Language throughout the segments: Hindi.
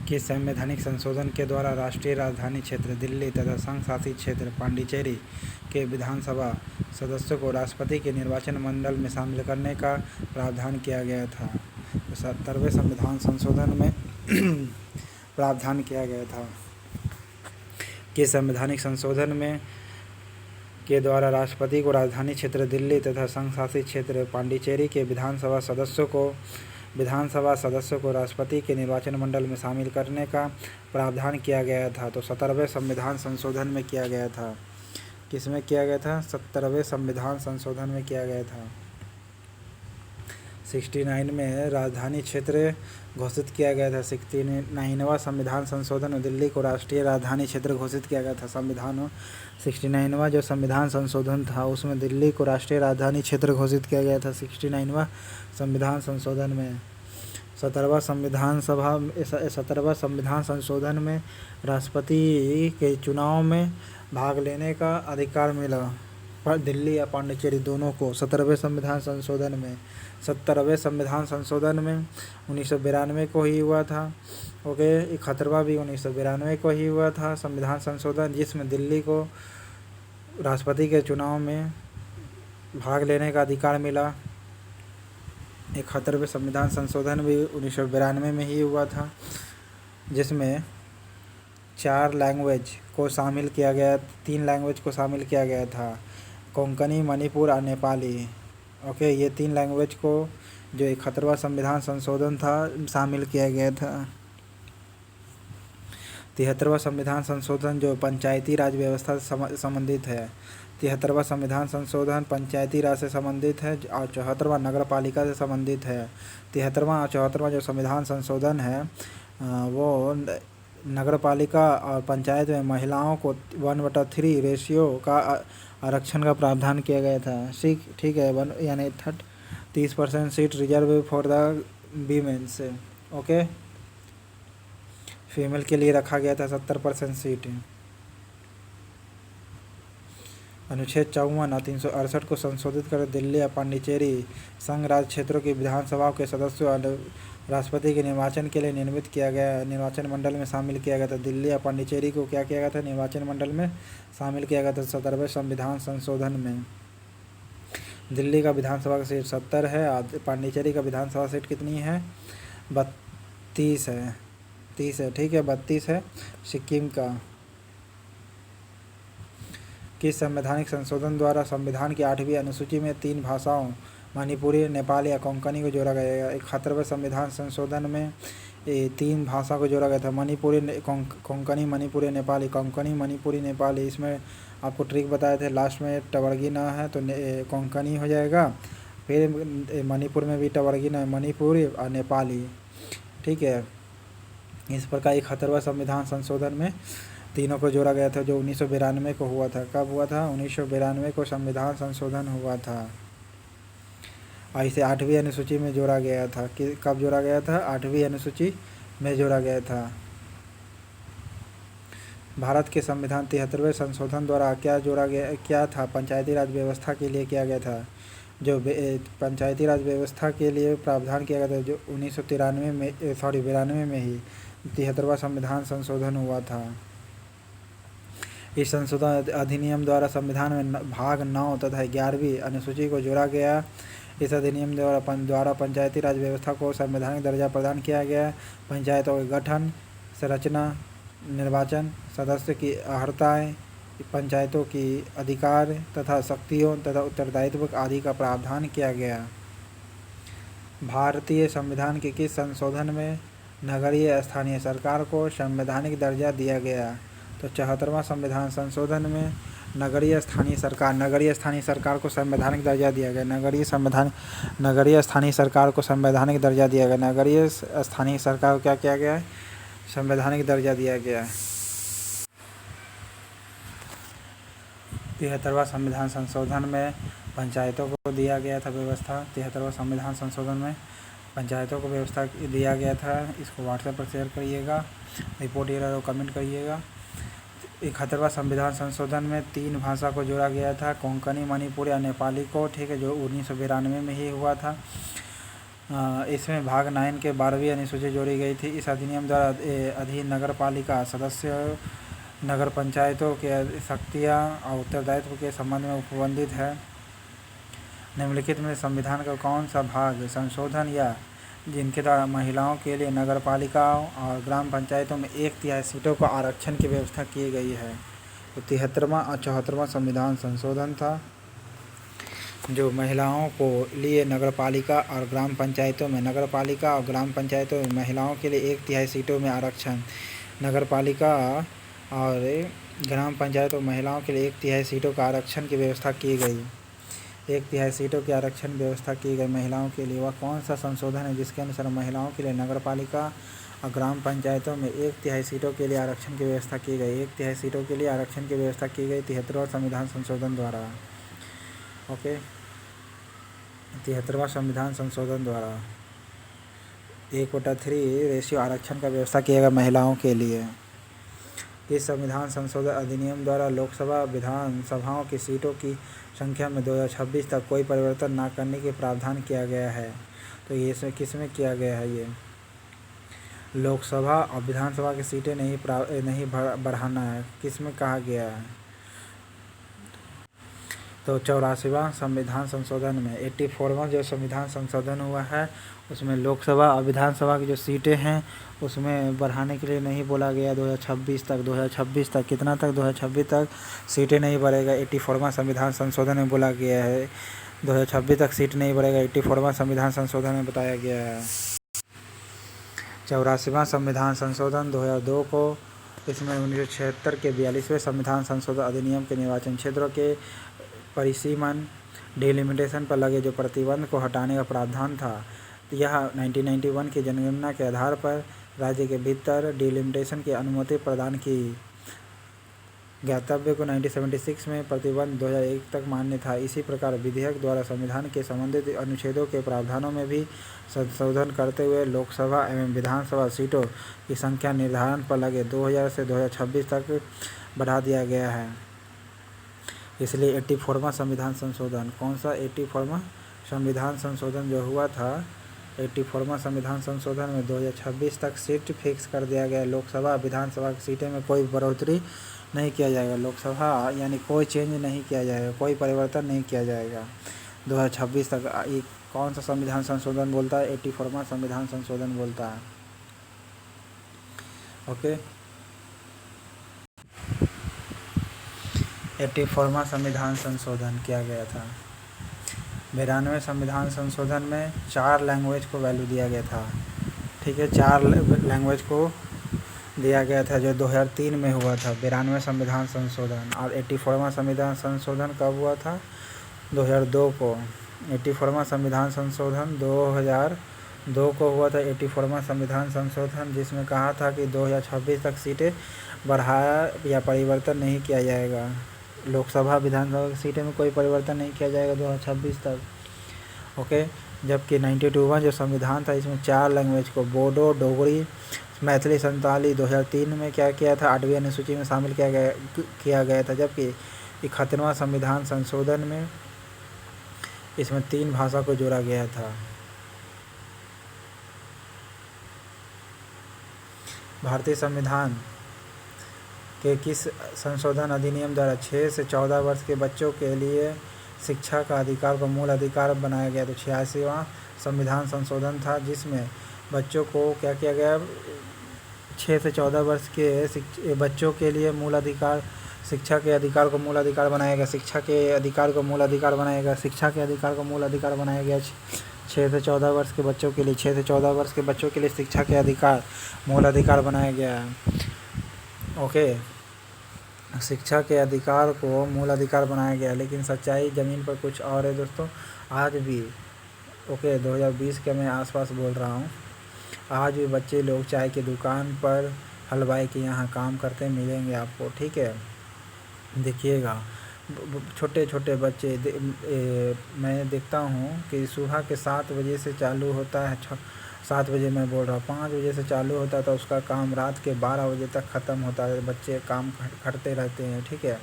कि संवैधानिक संशोधन के द्वारा राष्ट्रीय राजधानी क्षेत्र दिल्ली तथा संघ शासित क्षेत्र पांडिचेरी के विधानसभा सदस्यों को राष्ट्रपति के निर्वाचन मंडल में शामिल करने का प्रावधान किया गया था। 70वें संविधान संशोधन में प्रावधान किया गया था कि संवैधानिक संशोधन में के द्वारा राष्ट्रपति को राजधानी क्षेत्र दिल्ली तथा संघ शासित क्षेत्र पांडिचेरी के विधानसभा सदस्यों को राष्ट्रपति के निर्वाचन मंडल में शामिल करने का प्रावधान किया गया था। तो 70वें संविधान संशोधन में किया गया था। किसमें किया गया था? 70वें संविधान संशोधन में किया गया था। 69 में राजधानी क्षेत्र घोषित किया गया था। 69वां संविधान संशोधन में दिल्ली को राष्ट्रीय राजधानी क्षेत्र घोषित किया गया था। 69वां जो संविधान संशोधन था उसमें दिल्ली को राष्ट्रीय राजधानी क्षेत्र घोषित किया गया था। 69वां संविधान संशोधन में 17वां संविधान संशोधन में राष्ट्रपति के चुनाव में भाग लेने का अधिकार मिला दिल्ली या पांडिचेरी दोनों को। 17वें संविधान संशोधन में 1992 को ही हुआ था। ओके, 71वां भी 1992 को ही हुआ था संविधान संशोधन, जिसमें दिल्ली को राष्ट्रपति के चुनाव में भाग लेने का अधिकार मिला। 71वें संविधान संशोधन भी 1992 में ही हुआ था, जिसमें 4 लैंग्वेज को शामिल किया गया, 3 लैंग्वेज को शामिल किया गया था, कोंकणी, मणिपुर और नेपाली। ओके, ये 3 लैंग्वेज को जो 71वां संविधान संशोधन था शामिल किया गया था। 73वां संविधान संशोधन जो पंचायती राज व्यवस्था से संबंधित है। 73वां संविधान संशोधन पंचायती राज से संबंधित है और 74वां नगर पालिका से संबंधित है। 73वां और 74वां जो संविधान संशोधन है वो नगर पालिका और पंचायत में महिलाओं को 1/3 रेशियो का आरक्षण का प्रावधान किया गया था। ठीक है, यानी 30% seat reserve for the women's. Okay, female के लिए रखा गया था 70% सीट। अनुच्छेद 54 और 368 को संशोधित कर दिल्ली या पांडिचेरी संघ राज्य क्षेत्रों की विधानसभाओं के सदस्यों और राष्ट्रपति के निर्वाचन के लिए निर्मित किया गया निर्वाचन मंडल में शामिल किया गया था। दिल्ली या पांडिचेरी को क्या किया गया था? निर्वाचन मंडल में शामिल किया गया था। 70वें संविधान संशोधन में दिल्ली का विधानसभा का सीट 70 है और पांडिचेरी का विधानसभा सीट कितनी है? 32 है। 30 है, ठीक है, 32 है। सिक्किम का किस संवैधानिक संशोधन द्वारा संविधान की 8वीं अनुसूची में 3 भाषाओं मणिपुरी, नेपाली या कोंकणी को जोड़ा गया? 71वें संविधान संशोधन में 3 भाषा को जोड़ा गया था, मणिपुरी, कोंकणी, मणिपुरी, नेपाली। कोंकणी, मणिपुरी, नेपाली। इसमें आपको ट्रिक बताए थे, लास्ट में टवर्गी ना है तो कोंकणी हो जाएगा, फिर मणिपुर में भी टवर्गी ना है, मणिपुरी और नेपाली। ठीक है, इस प्रकार 71वां संविधान संशोधन में तीनों को जोड़ा गया था, जो 1992 को हुआ था। कब हुआ था? 1992 को संविधान संशोधन हुआ था और इसे 8वीं अनुसूची में जोड़ा गया था। कि कब जोड़ा गया था? 8वीं अनुसूची में जोड़ा गया था। भारत के संविधान 73वें संशोधन द्वारा क्या था? पंचायती राज व्यवस्था के लिए किया गया था। जो पंचायती राज व्यवस्था के लिए प्रावधान किया गया था, जो 92 में ही 73वां संविधान संशोधन हुआ था। इस संशोधन अधिनियम द्वारा संविधान में भाग 9 तथा 11वीं अनुसूची को जोड़ा गया। इस अधिनियम द्वारा पंचायती राज व्यवस्था को संवैधानिक दर्जा प्रदान किया गया। पंचायतों के गठन, संरचना, निर्वाचन, सदस्य की अर्हताएँ, पंचायतों की अधिकार तथा शक्तियों तथा उत्तरदायित्व आदि का प्रावधान किया गया। भारतीय संविधान के किस संशोधन में नगरीय स्थानीय सरकार को संवैधानिक दर्जा दिया गया? तो 74वां संविधान संशोधन में नगरीय स्थानीय सरकार को संवैधानिक दर्जा दिया गया। नगरीय स्थानीय सरकार को संवैधानिक दर्जा दिया गया। नगरीय स्थानीय सरकार को क्या किया गया है? संवैधानिक दर्जा दिया गया है। 73वां संविधान संशोधन में पंचायतों को दिया गया था व्यवस्था। 73वां संविधान संशोधन में पंचायतों को व्यवस्था दिया गया था। इसको व्हाट्सएप पर शेयर करिएगा, रिपोर्ट एरर और कमेंट करिएगा। 71वां संविधान संशोधन में 3 भाषा को जोड़ा गया था, कोंकणी, मणिपुरी और नेपाली को। ठीक है, जो 1992 में ही हुआ था। इसमें भाग 9 के 12वीं अनुसूची जोड़ी गई थी। इस अधिनियम द्वारा अधीन नगर पालिका सदस्य नगर पंचायतों के शक्तियाँ और उत्तरदायित्व के संबंध में उपबंधित है। निम्नलिखित में संविधान का कौन सा भाग संशोधन या जिनके द्वारा महिलाओं के लिए नगर पालिकाओं और ग्राम पंचायतों में 1/3 सीटों को आरक्षण की व्यवस्था की गई है? तो 73वां और 74वां संविधान संशोधन था, जो महिलाओं को लिए नगर पालिका और ग्राम पंचायतों में महिलाओं के लिए 1/3 सीटों में आरक्षण, नगर पालिका और ग्राम पंचायतों में महिलाओं के लिए 1/3 सीटों का आरक्षण की व्यवस्था की गई। 1/3 सीटों की आरक्षण व्यवस्था की गई महिलाओं के लिए। वह कौन सा संशोधन है जिसके अनुसार महिलाओं के लिए नगर पालिका और ग्राम पंचायतों में 1/3 सीटों के लिए आरक्षण की व्यवस्था की गई? 1/3 सीटों के लिए आरक्षण की व्यवस्था की गई 73वां संविधान संशोधन द्वारा। ओके, 73वां संविधान संशोधन द्वारा 1/3 रेशियो आरक्षण का व्यवस्था किया गया महिलाओं के लिए। इस संविधान संशोधन अधिनियम द्वारा लोकसभा विधानसभाओं की सीटों की संख्या में 2026 तक कोई परिवर्तन न करने के प्रावधान किया गया है। तो ये किस में किया गया है? ये लोकसभा और विधानसभा की सीटें नहीं बढ़ाना है, किस में कहा गया है? तो 84वां संविधान संशोधन में 84वां जो संविधान संशोधन हुआ है उसमें लोकसभा और विधानसभा की जो सीटें हैं उसमें बढ़ाने के लिए नहीं बोला गया 2026 तक कितना तक? 2026 तक सीटें नहीं बढ़ेगा। 84वां संविधान संशोधन में बोला गया है 2026 तक सीट नहीं बढ़ेगा। 84वां संविधान संशोधन में बताया गया है। 84वां संविधान संशोधन 2002 को, इसमें 1976 के 42वें संविधान संशोधन अधिनियम के निर्वाचन क्षेत्रों के परिसीमन डिलिमिटेशन पर लगे जो प्रतिबंध को हटाने का प्रावधान था। यह 1991 की जनगणना के आधार पर राज्य के भीतर डिलिमिटेशन की अनुमति प्रदान की। ज्ञातव्य को 1976 में प्रतिबंध 2001 तक मान्य था। इसी प्रकार विधेयक द्वारा संविधान के संबंधित अनुच्छेदों के प्रावधानों में भी संशोधन करते हुए लोकसभा एवं विधानसभा सीटों की संख्या निर्धारण पर लगे 2000 से 2026 तक बढ़ा दिया गया है। इसलिए 84वां संविधान संशोधन, कौन सा 84वां संविधान संशोधन जो हुआ था, 84वां संविधान संशोधन में 2026 तक सीट फिक्स कर दिया गया। लोकसभा विधानसभा की सीटें में कोई बढ़ोतरी नहीं किया जाएगा। लोकसभा यानी कोई चेंज नहीं किया जाएगा, कोई परिवर्तन नहीं किया जाएगा 2026 तक। ये कौन सा संविधान संशोधन बोलता है? 84वां संविधान संशोधन बोलता है। ओके, 84वां संविधान संशोधन किया गया था। 92वें संविधान संशोधन में 4 लैंग्वेज को वैल्यू दिया गया था। ठीक है, 4 लैंग्वेज को दिया गया था जो 2003 में हुआ था 92वें संविधान संशोधन। और 84वां संविधान संशोधन कब हुआ था? 2002 को। 84वां संविधान संशोधन 2002 को हुआ था। 84वां संविधान संशोधन जिसमें कहा था कि 2026 तक सीटें बढ़ाया या परिवर्तन नहीं किया जाएगा। लोकसभा विधानसभा की सीटें में कोई परिवर्तन नहीं किया जाएगा 2026 तक। ओके, जबकि 92वां जो संविधान था इसमें 4 लैंग्वेज को बोडो, डोगरी, मैथिली, संताली 2003 में क्या किया था? 8वीं अनुसूची में शामिल किया गया था। जबकि 71वां संविधान संशोधन में इसमें 3 भाषा को जोड़ा गया था। भारतीय संविधान के किस संशोधन अधिनियम द्वारा 6 से 14 वर्ष के बच्चों के लिए शिक्षा का अधिकार को मूल अधिकार बनाया गया? तो 86वां संविधान संशोधन था जिसमें बच्चों को क्या किया गया? 6 से 14 वर्ष के बच्चों के लिए मूल अधिकार, शिक्षा के अधिकार को मूल अधिकार बनाया गया। शिक्षा के अधिकार को मूल अधिकार बनाया गया। शिक्षा के अधिकार को मूल अधिकार बनाया गया 6 से 14 वर्ष के बच्चों के लिए। 6 से 14 वर्ष के बच्चों के लिए शिक्षा के अधिकार मूल अधिकार बनाया गया है। ओके, शिक्षा के अधिकार को मूल अधिकार बनाया गया। लेकिन सच्चाई ज़मीन पर कुछ और है दोस्तों। आज भी 2020 के मैं आसपास बोल रहा हूँ, आज भी बच्चे लोग चाय की दुकान पर हलवाई के यहाँ काम करते मिलेंगे आपको। ठीक है, देखिएगा छोटे छोटे बच्चे मैं देखता हूँ कि सुबह के 7 बजे से चालू होता है। 7 बजे मैं बोल रहा हूँ, 5 बजे से चालू होता है तो उसका काम रात के 12 बजे तक ख़त्म होता है। बच्चे काम करते रहते हैं। ठीक है,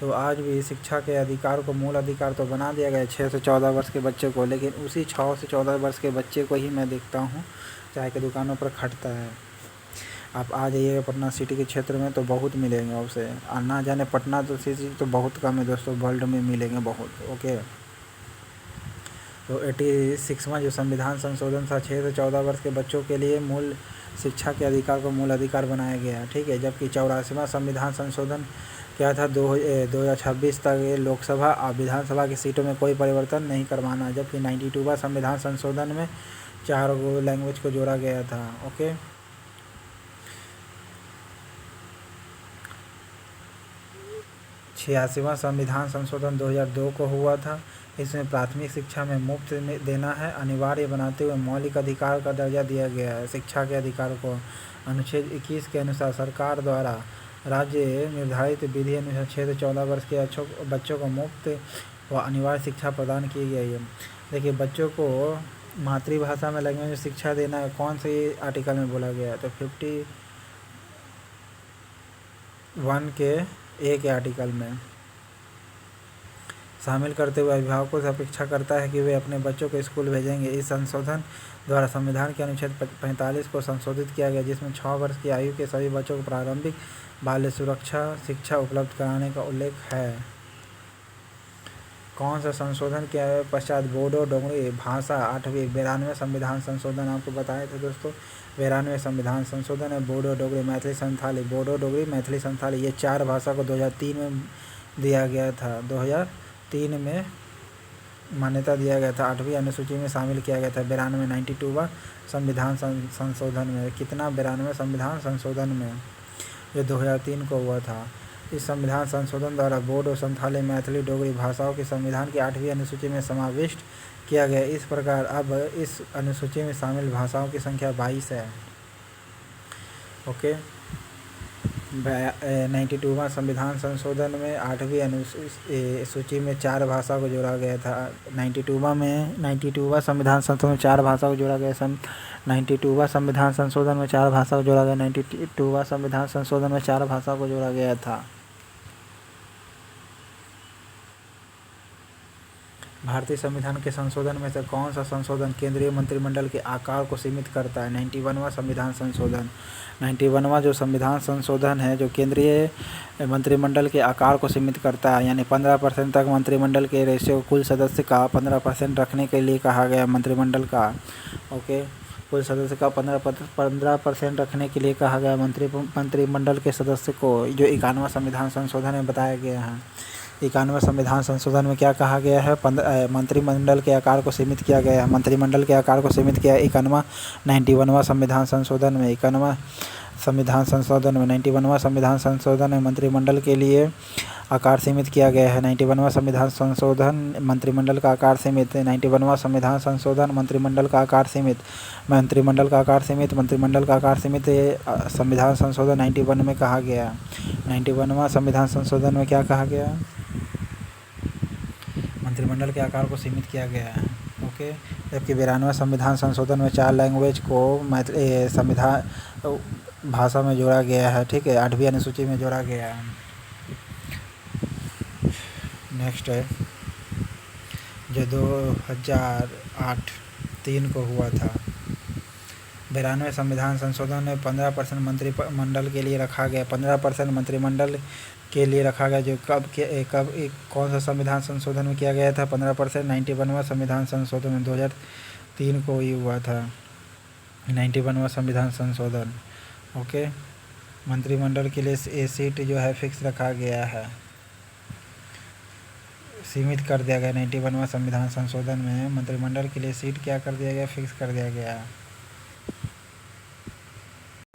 तो आज भी शिक्षा के अधिकार को मूल अधिकार तो बना दिया गया 6 से 14 वर्ष के बच्चे को, लेकिन उसी 6 से 14 वर्ष के बच्चे को ही मैं देखता हूँ चाय की दुकानों पर खटता है। आप आ जाइएगा पटना सिटी के क्षेत्र में तो बहुत मिलेंगे आपसे, और ना जाने पटना तो सिटी तो बहुत कम है दोस्तों, वर्ल्ड में मिलेंगे बहुत। ओके, तो 86वां जो संविधान संशोधन था 6 से 14 वर्ष के बच्चों के लिए मूल शिक्षा के अधिकार को मूल अधिकार बनाया गया है, ठीक है। जबकि 84वां संविधान संशोधन क्या था, 2026 तक ये लोकसभा और विधानसभा की सीटों में कोई परिवर्तन नहीं करवाना। जबकि 92वां संविधान संशोधन में 4 लैंग्वेज को जोड़ा गया था। ओके, 86वां संविधान संशोधन 2002 को हुआ था। इसमें प्राथमिक शिक्षा में मुफ्त में देना है अनिवार्य बनाते हुए मौलिक अधिकार का दर्जा दिया गया है। शिक्षा के अधिकार को अनुच्छेद 21 के अनुसार सरकार द्वारा राज्य निर्धारित विधि अनुसार 6 से 14 वर्ष के बच्चों को मुफ्त व अनिवार्य शिक्षा प्रदान की गई है। देखिए, बच्चों को मातृभाषा में लैंग्वेज शिक्षा देना है, कौन से आर्टिकल में बोला गया है, तो 51 के ए के आर्टिकल में शामिल करते हुए अभिभावकों से अपेक्षा करता है कि वे अपने बच्चों को स्कूल भेजेंगे। इस संशोधन द्वारा संविधान के अनुच्छेद 45 को संशोधित किया गया, जिसमें 6 वर्ष की आयु के सभी बच्चों को प्रारंभिक बाल सुरक्षा शिक्षा उपलब्ध कराने का उल्लेख है। कौन सा संशोधन के पश्चात बोडो डोगरी भाषा 8वीं 92 संविधान संशोधन आपको बताए थे दोस्तों। 92 संविधान संशोधन है बोडो डोगरी मैथिली संथाली, बोडो डोगरी मैथिली संथाली, ये 4 भाषा को 2003 में दिया गया था। 2003 में मान्यता दिया गया था, 8वीं अनुसूची में शामिल किया गया था 92वां संविधान संशोधन में। कितना 92 संविधान संशोधन में, जो 2003 को हुआ था। इस संविधान संशोधन द्वारा बोडो संथाली मैथिली डोगरी भाषाओं की संविधान की 8वीं अनुसूची में समाविष्ट किया गया। इस प्रकार अब इस अनुसूची में शामिल भाषाओं की संख्या 22 है। ओके, 92वां संविधान संशोधन में 8वीं अनुसूची में 4 भाषा को जोड़ा गया था। 92वां संविधान संशोधन में 4 भाषा को जोड़ा गया। 92वां संविधान संशोधन में 4 भाषा को जोड़ा गया। 92वां संविधान संशोधन में 4 भाषा को जोड़ा गया था। भारतीय संविधान के संशोधन में से कौन सा संशोधन केंद्रीय मंत्रिमंडल के आकार को सीमित करता है? 91वां संविधान संशोधन। 91वां जो संविधान संशोधन है जो केंद्रीय मंत्रिमंडल के आकार को सीमित करता है, यानी 15% तक मंत्रिमंडल के रेशियो कुल सदस्य का 15% रखने के लिए कहा गया मंत्रिमंडल का। ओके, कुल सदस्य का 15% रखने के लिए कहा गया मंत्रिमंडल के सदस्य को, जो 91वां संविधान संशोधन में बताया गया है। 91वें संविधान संशोधन में क्या कहा गया है? मंत्रिमंडल के आकार को सीमित किया गया है। मंत्रिमंडल के आकार को सीमित किया 91वां संविधान संशोधन में। 91वां संविधान संशोधन में 91वां संविधान संशोधन में मंत्रिमंडल के लिए आकार सीमित किया गया है। 91वां संविधान संशोधन मंत्रिमंडल का आकार सीमित। 91वां संविधान संशोधन मंत्रिमंडल का आकार सीमित। मंत्रिमंडल का आकार सीमित, मंत्रिमंडल का आकार सीमित संविधान संशोधन 91 में कहा गया। 91वां संविधान संशोधन में क्या कहा गया? मंत्रिमंडल के आकार को सीमित किया गया है। ओके, जबकि 92वां संविधान संशोधन में 4 लैंग्वेज को संविधान भाषा में जोड़ा गया है। ठीक है, 8वीं अनुसूची में जोड़ा गया है। नेक्स्ट है जो 2008-3 को हुआ था। 92वें संविधान संशोधन में 15% मंत्रिमंडल के लिए रखा गया। 15% मंत्रिमंडल के लिए रखा गया, जो कब कौन सा संविधान संशोधन में किया गया था? 15%। 91वां संविधान संशोधन में 2003 को ही हुआ था। 91वां संविधान संशोधन। ओके, मंत्रिमंडल के लिए ये सीट जो है फिक्स रखा गया है, सीमित कर दिया गया। 91वां संविधान संशोधन में मंत्रिमंडल के लिए सीट क्या कर दिया गया? फिक्स कर दिया गया।